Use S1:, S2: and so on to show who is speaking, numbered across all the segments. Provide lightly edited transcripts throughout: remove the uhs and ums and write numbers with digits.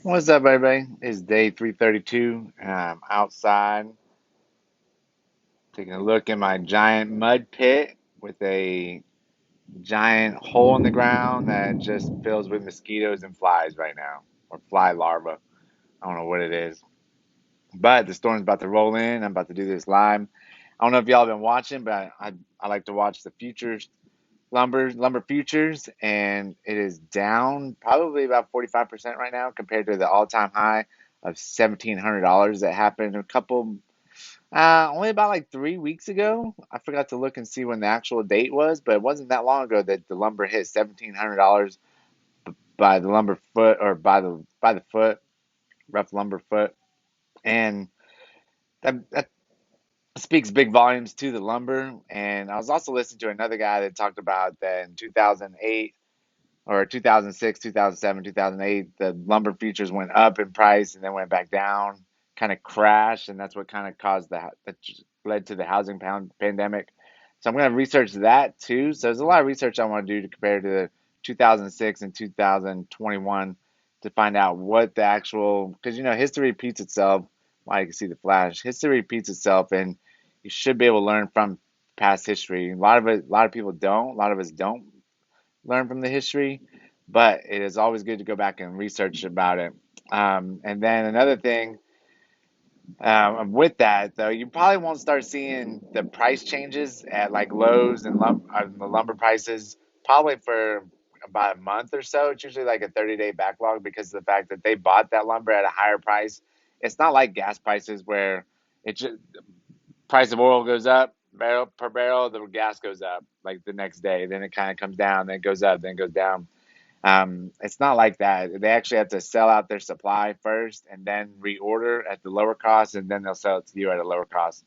S1: What's up, everybody? It's day 332. I'm outside taking a look in my giant mud pit with a giant hole in the ground that just fills with mosquitoes and flies right now, or fly larvae. I don't know what it is. But the storm's about to roll in. I'm about to do this live. I don't know if y'all been watching, but I like to watch the futures, lumber futures, and it is down probably about 45% right now compared to the all-time high of $1,700 that happened a couple only about like 3 weeks ago. I forgot to look and see when the actual date was, but it wasn't that long ago that the lumber hit $1,700 by the lumber foot or by the foot, rough lumber foot, and that speaks big volumes to the lumber. And I was also listening to another guy that talked about that in 2008 or 2006, 2007, 2008, the lumber futures went up in price and then went back down, kind of crashed, and that's what kind of caused that led to the housing pandemic. So I'm going to research that too. So there's a lot of research I want to do to compare to the 2006 and 2021 to find out what the actual, because history repeats itself. Well, you can see the flash. History repeats itself, and you should be able to learn from past history. A lot of people don't. A lot of us don't learn from the history, but it is always good to go back and research about it. And then another thing with that, though, you probably won't start seeing the price changes at like Lowe's and the lumber prices probably for about a month or so. It's usually like a 30-day backlog because of the fact that they bought that lumber at a higher price. It's not like gas prices where it just price of oil goes up barrel per barrel, the gas goes up like the next day, then it kind of comes down, then it goes up, then it goes down. It's not like that. They actually have to sell out their supply first and then reorder at the lower cost, and then they'll sell it to you at a lower cost.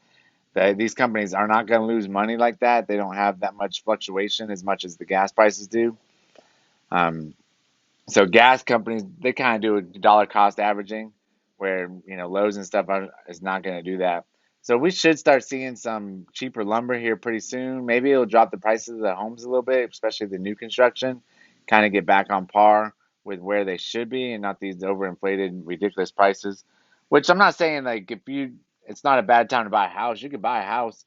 S1: These companies are not going to lose money like that. They don't have that much fluctuation as much as the gas prices do. Um, so gas companies, they kind of do a dollar cost averaging, where Lowe's and stuff is not going to do that. So we should start seeing some cheaper lumber here pretty soon. Maybe it'll drop the prices of the homes a little bit, especially the new construction, kind of get back on par with where they should be, and not these overinflated, ridiculous prices. Which I'm not saying like it's not a bad time to buy a house. You could buy a house.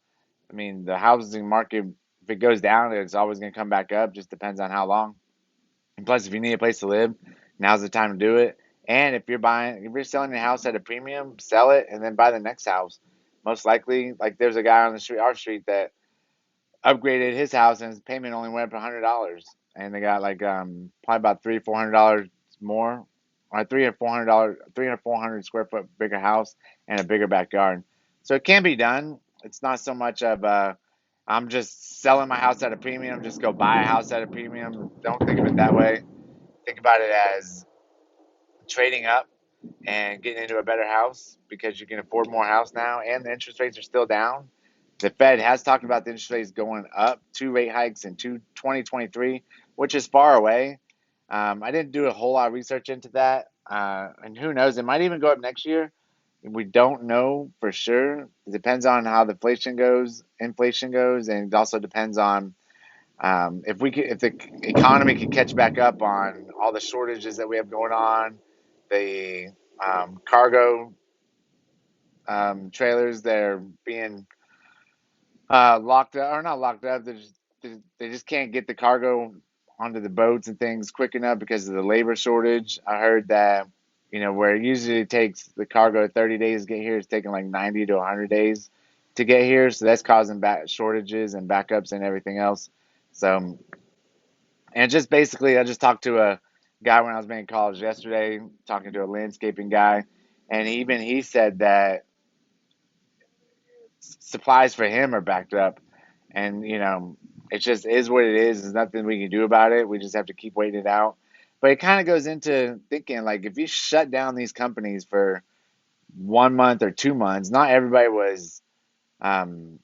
S1: I mean, the housing market, if it goes down, it's always going to come back up. Just depends on how long. And plus, if you need a place to live, now's the time to do it. And if you're selling your house at a premium, sell it and then buy the next house. Most likely, like there's a guy on the street, our street, that upgraded his house and his payment only went up $100, and they got like probably about $300 or $400 more, or $300 or $400, 400 square foot bigger house and a bigger backyard. So it can be done. It's not so much of I'm just selling my house at a premium. Just go buy a house at a premium. Don't think of it that way. Think about it as trading up and getting into a better house because you can afford more house now and the interest rates are still down. The Fed has talked about the interest rates going up, two rate hikes in 2023, which is far away. I didn't do a whole lot of research into that. And who knows, it might even go up next year. We don't know for sure. It depends on how the inflation goes, and it also depends on if the economy can catch back up on all the shortages that we have going on, the cargo trailers that are being locked up or not locked up. They just can't get the cargo onto the boats and things quick enough because of the labor shortage. I heard that where it usually takes the cargo 30 days to get here, it's taking like 90 to 100 days to get here. So that's causing back shortages and backups and everything else. So and just basically, I just talked to a guy when I was in college yesterday, talking to a landscaping guy, and even he said that supplies for him are backed up, and it just is what it is. There's nothing we can do about it. We just have to keep waiting it out. But it kind of goes into thinking like if you shut down these companies for 1 month or 2 months, not everybody was, um,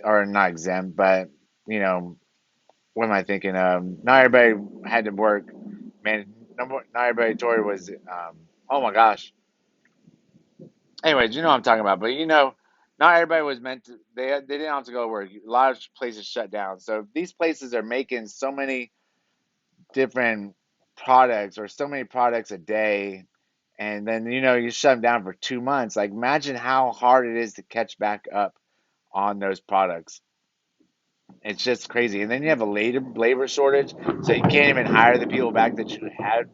S1: or not exempt, but you know, what am I thinking of? Not everybody had to work. Man, not everybody Tory was. Oh my gosh. Anyways, you know what I'm talking about. But not everybody was meant to. They didn't have to go to work. A lot of places shut down. So these places are making so many different. products or so many products a day, and then you shut them down for 2 months. Like imagine how hard it is to catch back up on those products. It's just crazy. And then you have a labor shortage, so you can't even hire the people back that you had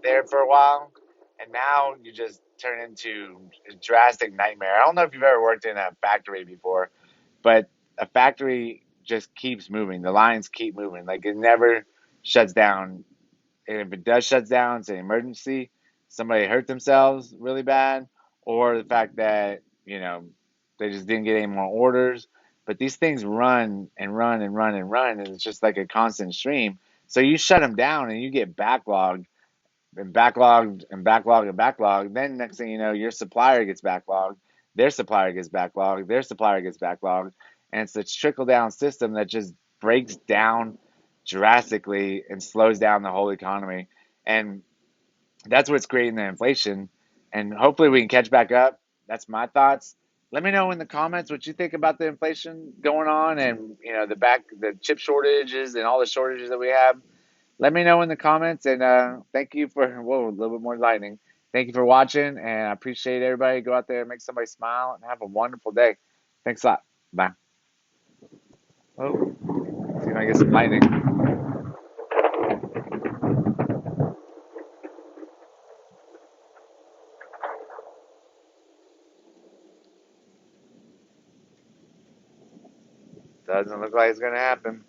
S1: there for a while. And now you just turn into a drastic nightmare. I don't know if you've ever worked in a factory before, but a factory just keeps moving. The lines keep moving. Like it never shuts down. And if it does shut down, it's an emergency. Somebody hurt themselves really bad, or the fact that they just didn't get any more orders. But these things run and run and run and run, and it's just like a constant stream. So you shut them down, and you get backlogged and backlogged and backlogged and backlogged. Then next thing you know, your supplier gets backlogged, their supplier gets backlogged, their supplier gets backlogged, and it's a trickle down system that just breaks down drastically and slows down the whole economy. And that's what's creating the inflation. And hopefully we can catch back up. That's my thoughts. Let me know in the comments what you think about the inflation going on and the chip shortages and all the shortages that we have. Let me know in the comments, and thank you for whoa, a little bit more lightning. Thank you for watching, and I appreciate everybody. Go out there and make somebody smile and have a wonderful day. Thanks a lot. Bye. Oh, see if I get some lightning. Doesn't look like it's gonna happen.